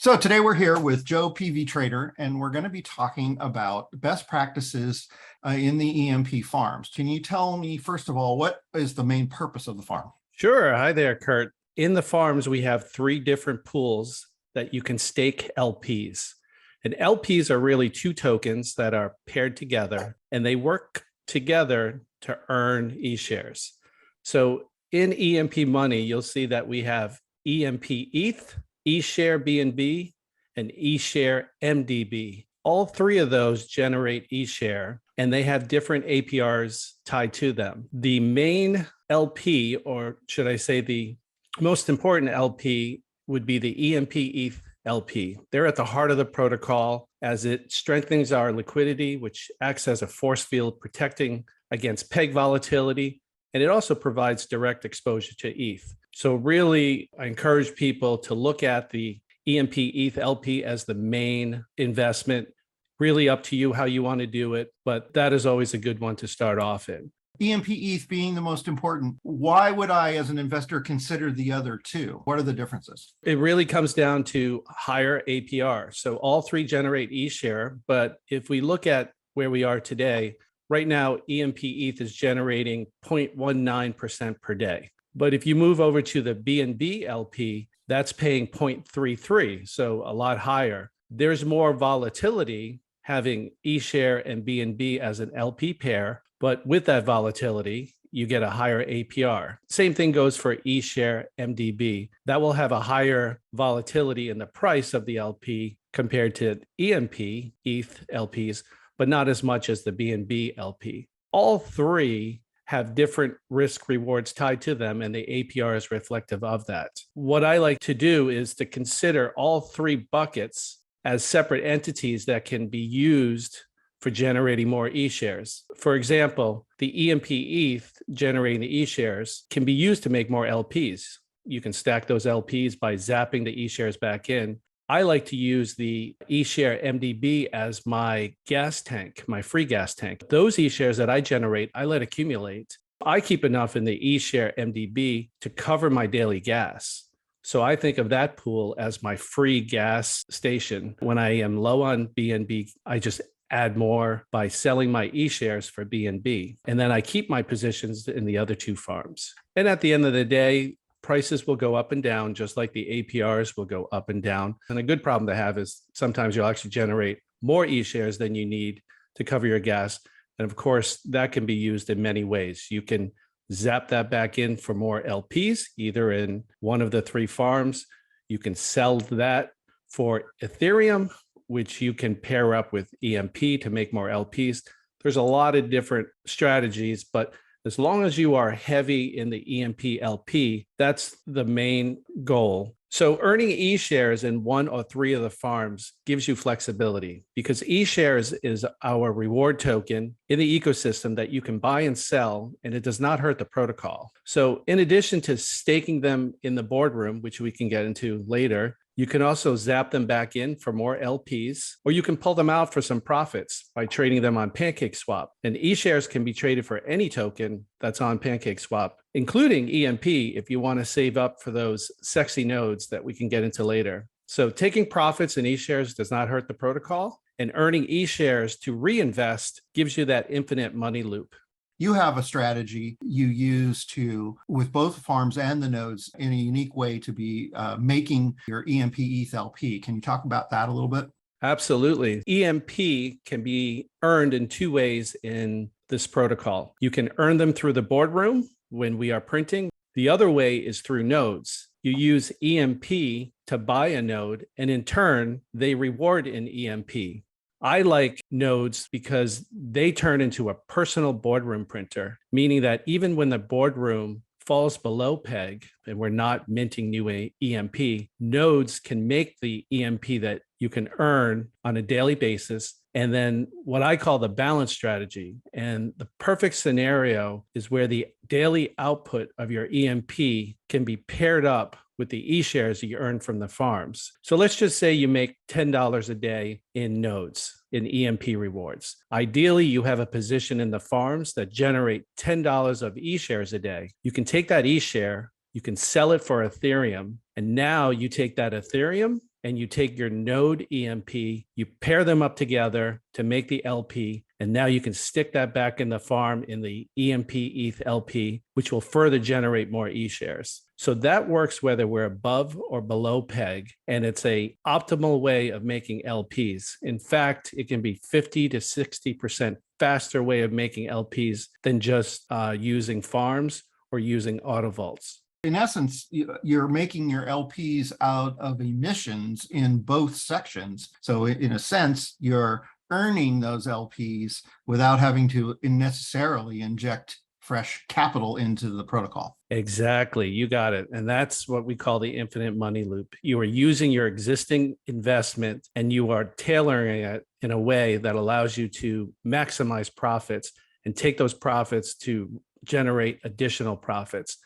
So today we're here with Joe PV Trader, and we're going to be talking about best practices in the EMP farms. Can you tell me, first of all, what is the main purpose of the farm? Sure. Hi there, Kurt. In the farms, we have three different pools that you can stake LPs. And LPs are really two tokens that are paired together, and they work together to earn E-shares. So in EMP money, you'll see that we have EMP ETH, E-share BNB, and E-share MDB. All three of those generate E-share, and they have different APRs tied to them. The main LP, or should I say the most important LP, would be the EMP ETH LP. They're at the heart of the protocol as it strengthens our liquidity, which acts as a force field protecting against peg volatility. And it also provides direct exposure to ETH. So really, I encourage people to look at the EMP ETH LP as the main investment. Really up to you how you want to do it, but that is always a good one to start off in. EMP ETH being the most important, why would I, as an investor, consider the other two? What are the differences? It really comes down to higher APR. So all three generate E-share, but if we look at where we are today, right now, EMP ETH is generating 0.19% per day. But if you move over to the BNB LP, that's paying 0.33, so a lot higher. There's more volatility having E-share and BNB as an LP pair, but with that volatility, you get a higher APR. Same thing goes for E-share MDB. That will have a higher volatility in the price of the LP compared to EMP ETH LPs, but not as much as the BNB LP. All three have different risk rewards tied to them, and the APR is reflective of that. What I like to do is to consider all three buckets as separate entities that can be used for generating more E-shares. For example, the EMP ETH generating the E-shares can be used to make more LPs. You can stack those LPs by zapping the E-shares back in. I like to use the E-share MDB as my gas tank, my free gas tank. Those E-shares that I generate, I let accumulate. I keep enough in the E-share MDB to cover my daily gas. So I think of that pool as my free gas station. When I am low on BNB, I just add more by selling my E-shares for BNB. And then I keep my positions in the other two farms. And at the end of the day, prices will go up and down, just like the APRs will go up and down. And a good problem to have is sometimes you'll actually generate more E-shares than you need to cover your gas. And of course, that can be used in many ways. You can zap that back in for more LPs, either in one of the three farms. You can sell that for Ethereum, which you can pair up with EMP to make more LPs. There's a lot of different strategies, but as long as you are heavy in the EMP LP, that's the main goal. So earning E-shares in one or three of the farms gives you flexibility because E-shares is our reward token in the ecosystem that you can buy and sell, and it does not hurt the protocol. So in addition to staking them in the boardroom, which we can get into later, you can also zap them back in for more LPs, or you can pull them out for some profits by trading them on PancakeSwap. And E-shares can be traded for any token that's on PancakeSwap, including EMP if you want to save up for those sexy nodes that we can get into later. So taking profits in E-shares does not hurt the protocol, and earning E-shares to reinvest gives you that infinite money loop. You have a strategy you use with both farms and the nodes in a unique way to be making your EMP ETH LP. Can you talk about that a little bit? Absolutely. EMP can be earned in two ways in this protocol. You can earn them through the boardroom when we are printing. The other way is through nodes. You use EMP to buy a node, and in turn, they reward in EMP. I like nodes because they turn into a personal boardroom printer, meaning that even when the boardroom falls below peg and we're not minting new EMP, nodes can make the EMP that you can earn on a daily basis. And then what I call the balance strategy. And the perfect scenario is where the daily output of your EMP can be paired up with the E-shares you earn from the farms. So let's just say you make $10 a day in nodes, in EMP rewards. Ideally, you have a position in the farms that generate $10 of E-shares a day. You can take that E-share, you can sell it for Ethereum, and now you take that Ethereum and you take your node EMP, you pair them up together to make the LP, and now you can stick that back in the farm in the EMP ETH LP, which will further generate more E shares. So that works whether we're above or below peg, and it's a optimal way of making LPs. In fact, it can be 50 to 60% faster way of making LPs than just using farms or using auto vaults. In essence, you're making your LPs out of emissions in both sections. So in a sense, you're earning those LPs without having to necessarily inject fresh capital into the protocol. Exactly. You got it. And that's what we call the infinite money loop. You are using your existing investment and you are tailoring it in a way that allows you to maximize profits and take those profits to generate additional profits.